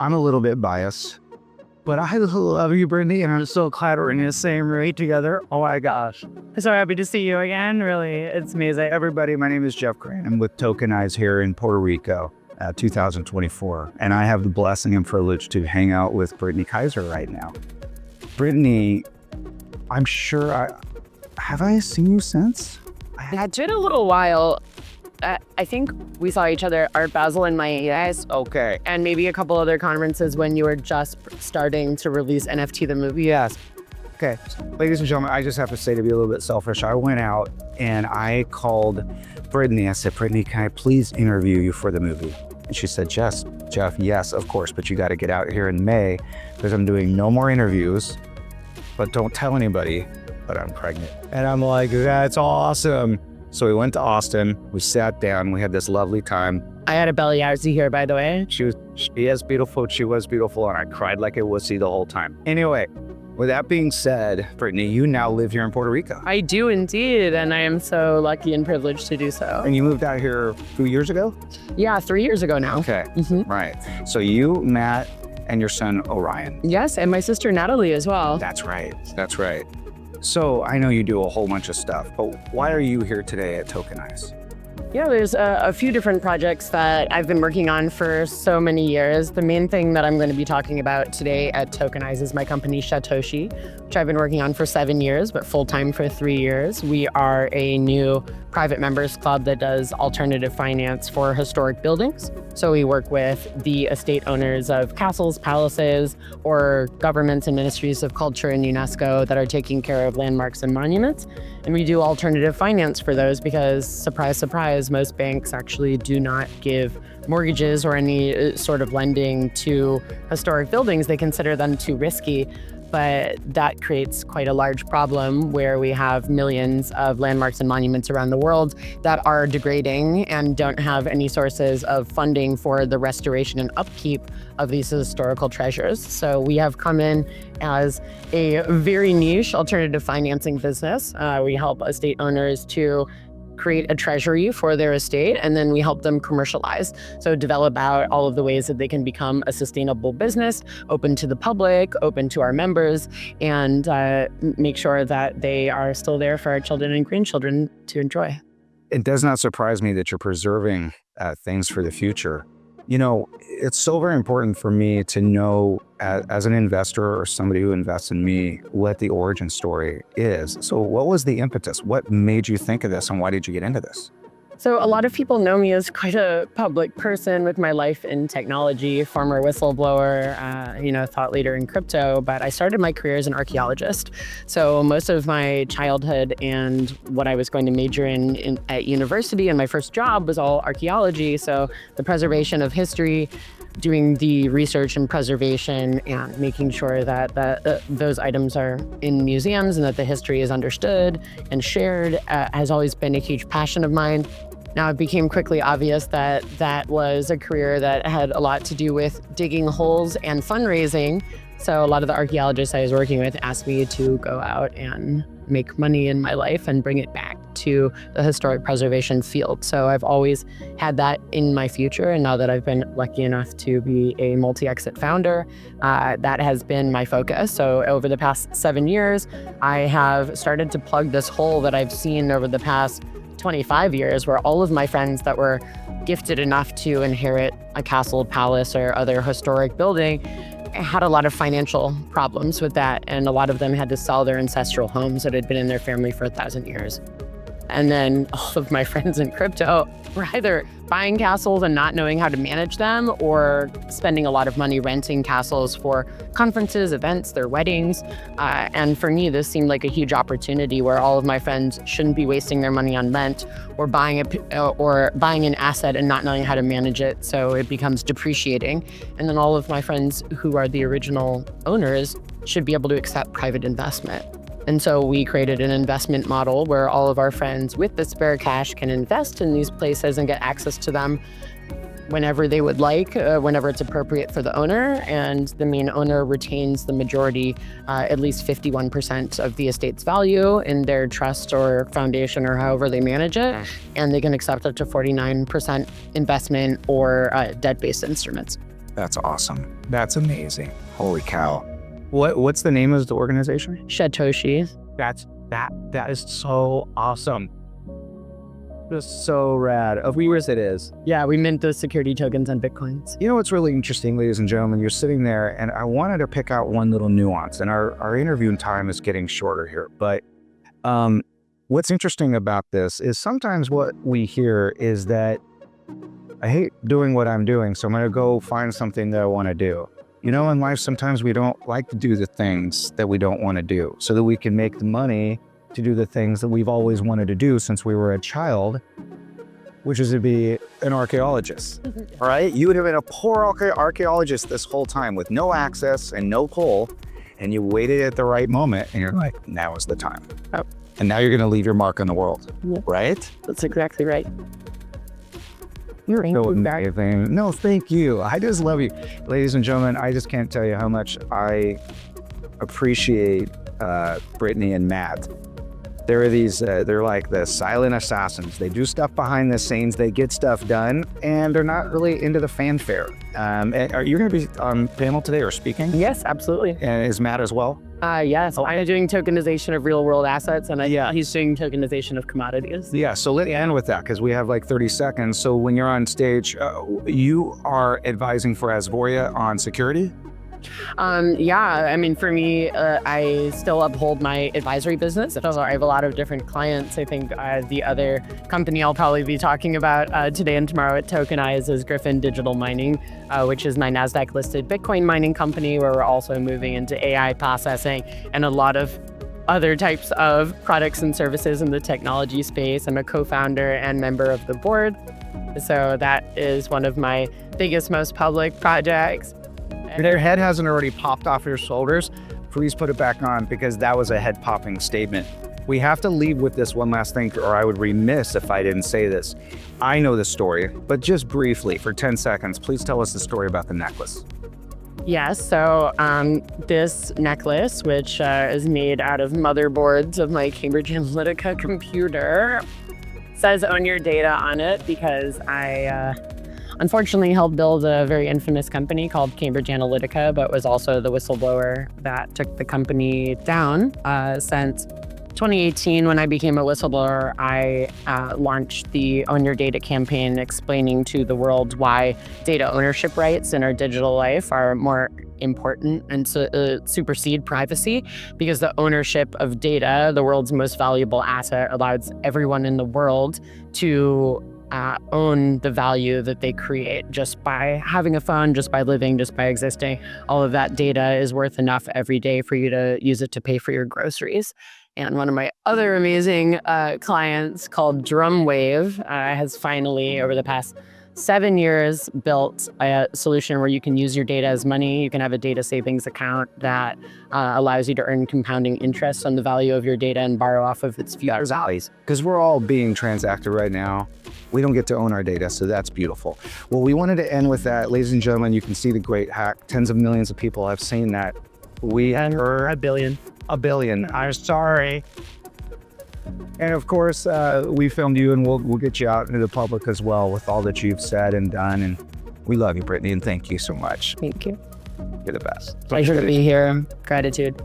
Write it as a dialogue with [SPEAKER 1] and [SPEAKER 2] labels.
[SPEAKER 1] I'm a little bit biased, but I love you, Brittany, and I'm so glad we're in the same room together. Oh my gosh.
[SPEAKER 2] I'm so happy to see you again. Really, it's amazing.
[SPEAKER 1] Everybody, my name is Jeff Grant. I'm with Tokenize here in Puerto Rico, 2024. And I have the blessing and privilege to hang out with Brittany Kaiser right now. Brittany, I'm sure have I seen you since?
[SPEAKER 2] It's been a little while. I think we saw each other at Art Basel in Miami,
[SPEAKER 1] Okay.
[SPEAKER 2] and maybe a couple other conferences when you were just starting to release NFT the movie.
[SPEAKER 1] Yes. Okay. Ladies and gentlemen, I just have to say, to be a little bit selfish, I went out and I called Brittany. I said, Brittany, can I please interview you for the movie? And she said, Jeff, yes, of course, but you got to get out here in May because I'm doing no more interviews, but don't tell anybody, but I'm pregnant. And I'm like, that's awesome. So we went to Austin, we sat down, we had this lovely time.
[SPEAKER 2] I had a belly Aussie here, by the way.
[SPEAKER 1] She is beautiful, she was beautiful, and I cried like a wussy the whole time. Anyway, with that being said, Brittany, you now live here in Puerto Rico.
[SPEAKER 2] I do indeed, and I am so lucky and privileged to do so.
[SPEAKER 1] And you moved out here 2 years ago?
[SPEAKER 2] Yeah, 3 years ago now.
[SPEAKER 1] Okay, right. So you, Matt, and your son, Orion.
[SPEAKER 2] Yes, and my sister Natalie as well.
[SPEAKER 1] That's right. So I know you do a whole bunch of stuff, but why are you here today at Tokenize?
[SPEAKER 2] Yeah, there's a few different projects that I've been working on for so many years. The main thing that I'm going to be talking about today at Tokenize is my company, Satoshi, which I've been working on for 7 years, but full-time for 3 years. We are a new private members club that does alternative finance for historic buildings. So we work with the estate owners of castles, palaces, or governments and ministries of culture and UNESCO that are taking care of landmarks and monuments. And we do alternative finance for those because, surprise, surprise, most banks actually do not give mortgages or any sort of lending to historic buildings. They consider them too risky. But that creates quite a large problem where we have millions of landmarks and monuments around the world that are degrading and don't have any sources of funding for the restoration and upkeep of these historical treasures. So we have come in as a very niche alternative financing business. We help estate owners to create a treasury for their estate, and then we help them commercialize. So develop out all of the ways that they can become a sustainable business, open to the public, open to our members, and make sure that they are still there for our children and grandchildren to enjoy.
[SPEAKER 1] It does not surprise me that you're preserving things for the future. You know, it's so very important for me to know as an investor or somebody who invests in me, what the origin story is. So what was the impetus? What made you think of this and why did you get into this?
[SPEAKER 2] So a lot of people know me as quite a public person with my life in technology, former whistleblower, thought leader in crypto, but I started my career as an archaeologist. So most of my childhood and what I was going to major in at university and my first job was all archaeology. So the preservation of history, doing the research and preservation and making sure that those items are in museums and that the history is understood and shared has always been a huge passion of mine. Now, it became quickly obvious that that was a career that had a lot to do with digging holes and fundraising. So a lot of the archaeologists I was working with asked me to go out and make money in my life and bring it back to the historic preservation field. So I've always had that in my future. And now that I've been lucky enough to be a multi-exit founder, that has been my focus. So over the past 7 years, I have started to plug this hole that I've seen over the past 25 years where all of my friends that were gifted enough to inherit a castle, palace, or other historic building had a lot of financial problems with that. And a lot of them had to sell their ancestral homes that had been in their family for 1,000 years. And then all of my friends in crypto were either buying castles and not knowing how to manage them or spending a lot of money renting castles for conferences, events, their weddings. And for me, this seemed like a huge opportunity where all of my friends shouldn't be wasting their money on rent or buying an asset and not knowing how to manage it. So it becomes depreciating. And then all of my friends who are the original owners should be able to accept private investment. And so we created an investment model where all of our friends with the spare cash can invest in these places and get access to them whenever they would like, whenever it's appropriate for the owner. And the main owner retains the majority, at least 51% of the estate's value in their trust or foundation or however they manage it. And they can accept up to 49% investment or debt-based instruments.
[SPEAKER 1] That's awesome. That's amazing. Holy cow. What's the name of the organization?
[SPEAKER 2] Satoshi.
[SPEAKER 1] That is so awesome. Just so rad. Of course it is.
[SPEAKER 2] Yeah, we mint those security tokens on Bitcoins.
[SPEAKER 1] You know what's really interesting, ladies and gentlemen? You're sitting there, and I wanted to pick out one little nuance, and our interview time is getting shorter here. But what's interesting about this is sometimes what we hear is that I hate doing what I'm doing, so I'm going to go find something that I want to do. You know, in life, sometimes we don't like to do the things that we don't want to do so that we can make the money to do the things that we've always wanted to do since we were a child, which is to be an archaeologist, right? You would have been a poor archaeologist this whole time with no access and no pull, and you waited at the right moment, and you're like, now is the time.
[SPEAKER 2] Oh.
[SPEAKER 1] And now you're going to leave your mark on the world, right?
[SPEAKER 2] That's exactly right. You're
[SPEAKER 1] So amazing. No, thank you. I just love you. Ladies and gentlemen, I just can't tell you how much I appreciate Brittany and Matt. There are these, they're like the silent assassins. They do stuff behind the scenes, they get stuff done, and they're not really into the fanfare. Are you going to be on panel today or speaking?
[SPEAKER 2] Yes, absolutely.
[SPEAKER 1] And is Matt as well?
[SPEAKER 2] Yes, I'm doing tokenization of real world assets, and he's doing tokenization of commodities.
[SPEAKER 1] Yeah, so let me end with that because we have like 30 seconds. So when you're on stage, you are advising for Asvoria on security?
[SPEAKER 2] I mean, for me, I still uphold my advisory business. So I have a lot of different clients. I think the other company I'll probably be talking about today and tomorrow at Tokenize is Griffin Digital Mining, which is my NASDAQ-listed Bitcoin mining company, where we're also moving into AI processing and a lot of other types of products and services in the technology space. I'm a co-founder and member of the board. So that is one of my biggest, most public projects.
[SPEAKER 1] If your head hasn't already popped off your shoulders, please put it back on because that was a head-popping statement. We have to leave with this one last thing, or I would remiss if I didn't say this. I know the story, but just briefly, for 10 seconds, please tell us the story about the necklace.
[SPEAKER 2] Yes, so this necklace, which is made out of motherboards of my Cambridge Analytica computer, says "Own Your Data" on it because I unfortunately helped build a very infamous company called Cambridge Analytica, but was also the whistleblower that took the company down. Since 2018, when I became a whistleblower, I launched the Own Your Data campaign, explaining to the world why data ownership rights in our digital life are more important and supersede privacy, because the ownership of data, the world's most valuable asset, allows everyone in the world to own the value that they create just by having a phone, just by living, just by existing. All of that data is worth enough every day for you to use it to pay for your groceries. And one of my other amazing clients called Drumwave has finally, over the past 7 years, built a solution where you can use your data as money. You can have a data savings account that allows you to earn compounding interest on the value of your data and borrow off of its future values.
[SPEAKER 1] Because we're all being transacted right now. We don't get to own our data, so that's beautiful. Well, we wanted to end with that. Ladies and gentlemen, you can see the great hack. Tens of millions of people have seen that. We are
[SPEAKER 2] a billion.
[SPEAKER 1] A billion. I'm sorry. And of course, we filmed you, and we'll get you out into the public as well with all that you've said and done. And we love you, Brittany, and thank you so much.
[SPEAKER 2] Thank you.
[SPEAKER 1] You're the best.
[SPEAKER 2] Pleasure to be here. Gratitude.